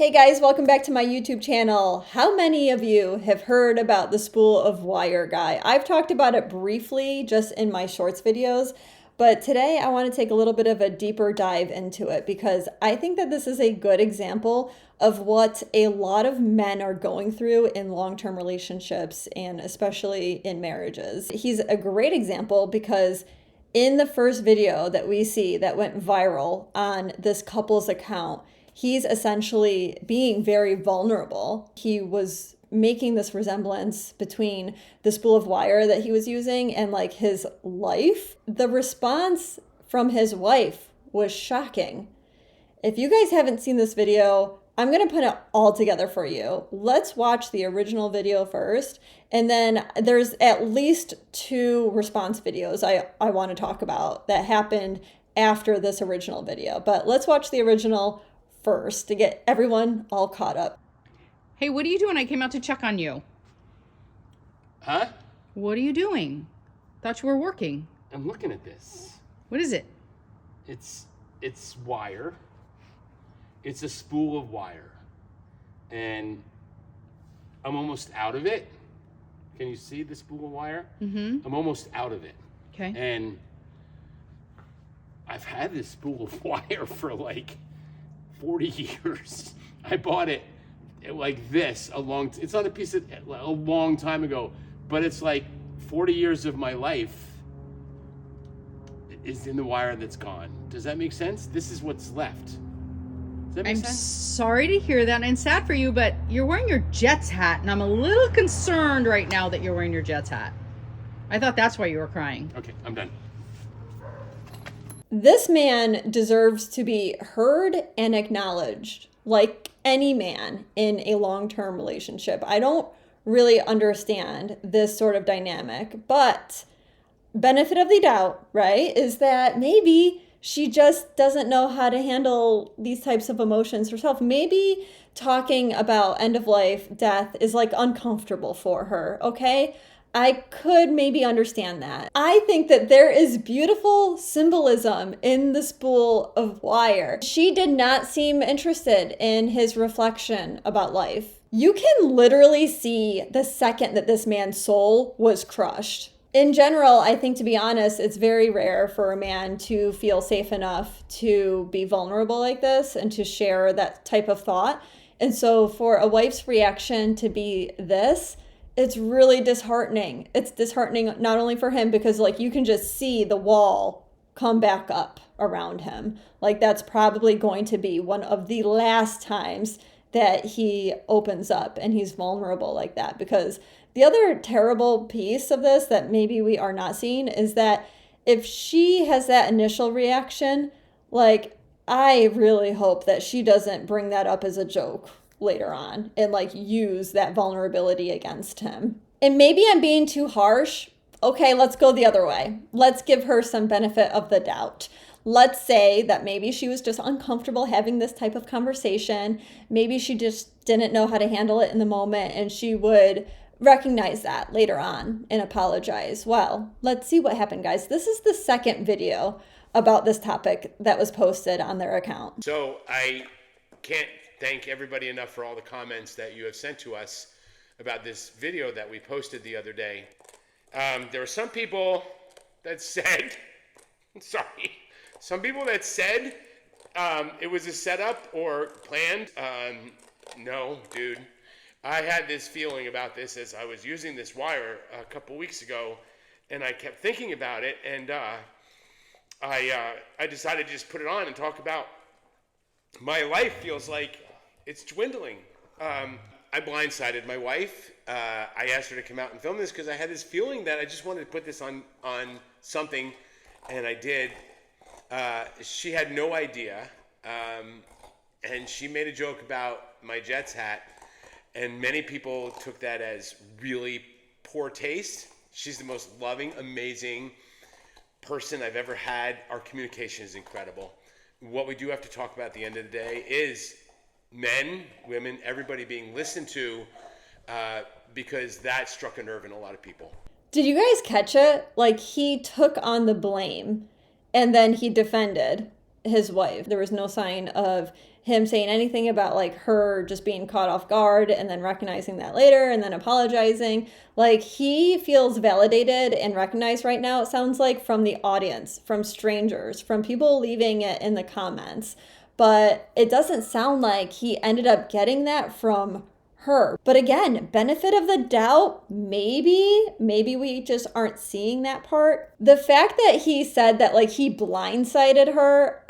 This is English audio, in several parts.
Hey guys, welcome back to my YouTube channel. How many of you have heard about the spool of wire guy? I've talked about it briefly just in my shorts videos, but today I want to take a little bit of a deeper dive into it because I think that this is a good example of what a lot of men are going through in long-term relationships and especially in marriages. He's a great example because in the first video that we see that went viral on this couple's account, he's essentially being very vulnerable. He was making this resemblance between the spool of wire that he was using and like his life. The response from his wife was shocking. If you guys haven't seen this video, I'm going to put it all together for you. Let's watch the original video first. And then there's at least two response videos I want to talk about that happened after this original video. But let's watch the original first to get everyone all caught up. Hey, what are you doing? I came out to check on you. Huh? What are you doing? Thought you were working. I'm looking at this. What is it? It's wire. It's a spool of wire. And I'm almost out of it. Can you see the spool of wire? Mm-hmm. I'm almost out of it. Okay. And I've had this spool of wire for like 40 years. I bought it like this it's not a piece of a long time ago, but it's like 40 years of my life is in the wire that's gone. Does that make sense? This is what's left. Does that make sense? I'm sorry to hear that, and I'm sad for you, but you're wearing your Jets hat, and I'm a little concerned right now that you're wearing your Jets hat. I thought that's why you were crying. Okay, I'm done. This man deserves to be heard and acknowledged like any man in a long-term relationship. I don't really understand this sort of dynamic, but benefit of the doubt, right, is that maybe she just doesn't know how to handle these types of emotions herself. Maybe talking about end of life, death is like uncomfortable for her, okay? I could maybe understand that. I think that there is beautiful symbolism in the spool of wire. She did not seem interested in his reflection about life. You can literally see the second that this man's soul was crushed. In general, I think, to be honest, it's very rare for a man to feel safe enough to be vulnerable like this and to share that type of thought. And so for a wife's reaction to be this, it's really disheartening. It's disheartening not only for him because like you can just see the wall come back up around him. Like that's probably going to be one of the last times that he opens up and he's vulnerable like that. Because the other terrible piece of this that maybe we are not seeing is that if she has that initial reaction, like I really hope that she doesn't bring that up as a joke later on and like use that vulnerability against him. And maybe I'm being too harsh. Okay, let's go the other way. Let's give her some benefit of the doubt. Let's say that maybe she was just uncomfortable having this type of conversation. Maybe she just didn't know how to handle it in the moment and she would recognize that later on and apologize. Well, let's see what happened, guys. This is the second video about this topic that was posted on their account. So I can't thank everybody enough for all the comments that you have sent to us about this video that we posted the other day. There were some people that said, some people that said it was a setup or planned. No, dude. I had this feeling about this as I was using this wire a couple weeks ago, and I kept thinking about it, and I decided to just put it on and talk about my life feels like it's dwindling. I blindsided my wife. I asked her to come out and film this because I had this feeling that I just wanted to put this on something, and I did. She had no idea, and she made a joke about my Jets hat, and many people took that as really poor taste. She's the most loving, amazing person I've ever had. Our communication is incredible. What we do have to talk about at the end of the day is men, women, everybody being listened to because that struck a nerve in a lot of people. Did you guys catch it? Like he took on the blame and then he defended his wife. There was no sign of him saying anything about like her just being caught off guard and then recognizing that later and then apologizing. Like he feels validated and recognized right now, it sounds like, from the audience, from strangers, from people leaving it in the comments. But it doesn't sound like he ended up getting that from her. But again, benefit of the doubt, maybe we just aren't seeing that part. The fact that he said that like he blindsided her,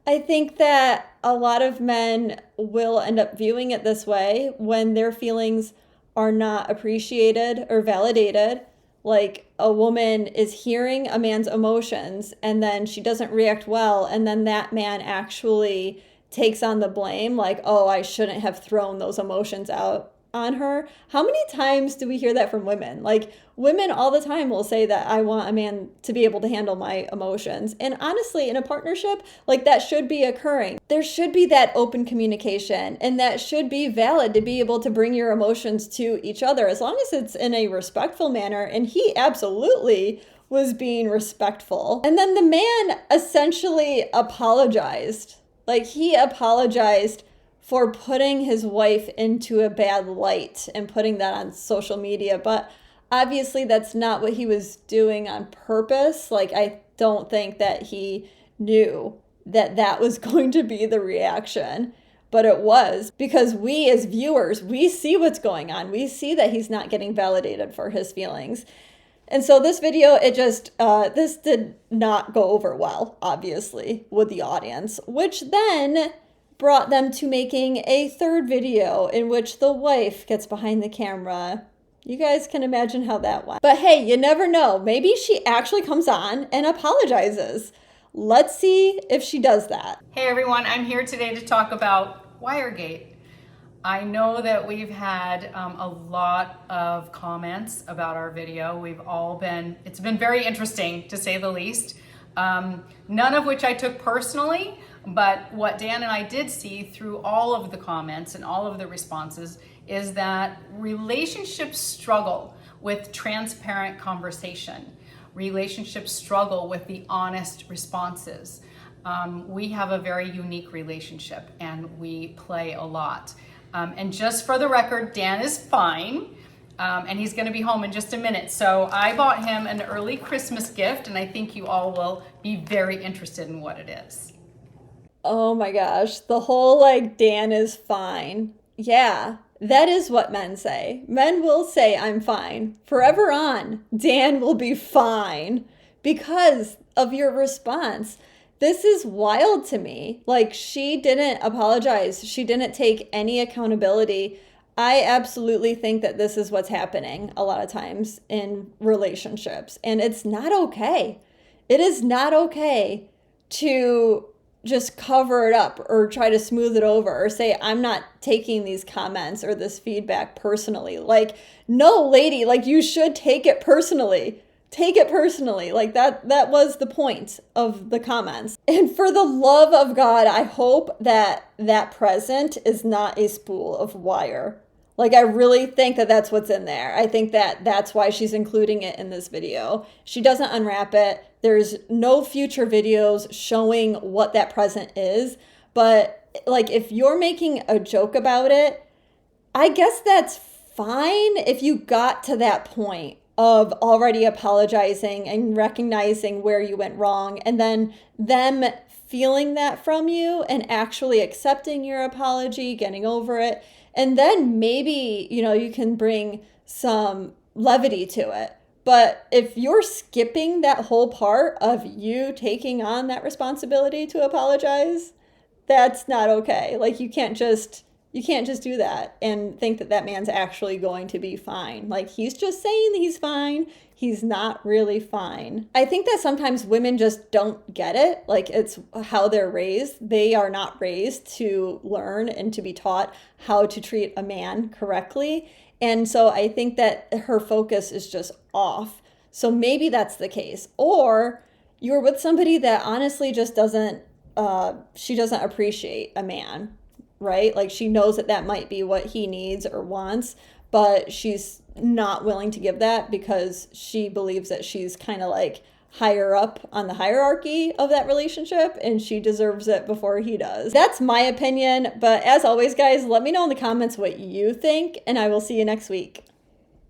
I think that a lot of men will end up viewing it this way when their feelings are not appreciated or validated. Like a woman is hearing a man's emotions and then she doesn't react well, and then that man actually takes on the blame, like, oh, I shouldn't have thrown those emotions out on her. How many times do we hear that from women? Like, women all the time will say that I want a man to be able to handle my emotions. And honestly, in a partnership, like, that should be occurring. There should be that open communication, and that should be valid to be able to bring your emotions to each other, as long as it's in a respectful manner. And he absolutely was being respectful. And then the man essentially apologized. Like, he apologized for putting his wife into a bad light and putting that on social media. But obviously that's not what he was doing on purpose. Like, I don't think that he knew that that was going to be the reaction. But it was, because we as viewers, we see what's going on. We see that he's not getting validated for his feelings. And so this video, it just, this did not go over well, obviously, with the audience, which then brought them to making a third video in which the wife gets behind the camera. You guys can imagine how that went. But hey, you never know. Maybe she actually comes on and apologizes. Let's see if she does that. Hey everyone, I'm here today to talk about Wiregate. I know that we've had a lot of comments about our video. It's been very interesting to say the least. None of which I took personally, but what Dan and I did see through all of the comments and all of the responses is that relationships struggle with transparent conversation. Relationships struggle with the honest responses. We have a very unique relationship and we play a lot. And just for the record, Dan is fine, and he's gonna be home in just a minute. So I bought him an early Christmas gift, and I think you all will be very interested in what it is. Oh my gosh, the whole like, Dan is fine. Yeah, that is what men say. Men will say, I'm fine. Forever on, Dan will be fine because of your response. This is wild to me. Like, she didn't apologize. She didn't take any accountability. I absolutely think that this is what's happening a lot of times in relationships. And it's not okay. It is not okay to just cover it up or try to smooth it over or say, I'm not taking these comments or this feedback personally. Like, no, lady, like, you should take it personally. Take it personally. Like, that was the point of the comments. And for the love of God, I hope that that present is not a spool of wire. Like, I really think that that's what's in there. I think that that's why she's including it in this video. She doesn't unwrap it. There's no future videos showing what that present is. But like, if you're making a joke about it, I guess that's fine if you got to that point of already apologizing and recognizing where you went wrong, and then them feeling that from you and actually accepting your apology, getting over it. And then maybe, you can bring some levity to it. But if you're skipping that whole part of you taking on that responsibility to apologize, that's not okay. Like, you can't just do that and think that that man's actually going to be fine. Like, he's just saying that he's fine. He's not really fine. I think that sometimes women just don't get it. Like, it's how they're raised. They are not raised to learn and to be taught how to treat a man correctly. And so I think that her focus is just off. So maybe that's the case. Or you're with somebody that honestly just she doesn't appreciate a man, right? Like, she knows that that might be what he needs or wants, but she's not willing to give that because she believes that she's kind of like higher up on the hierarchy of that relationship, and she deserves it before he does. That's my opinion, but as always, guys, let me know in the comments what you think, and I will see you next week.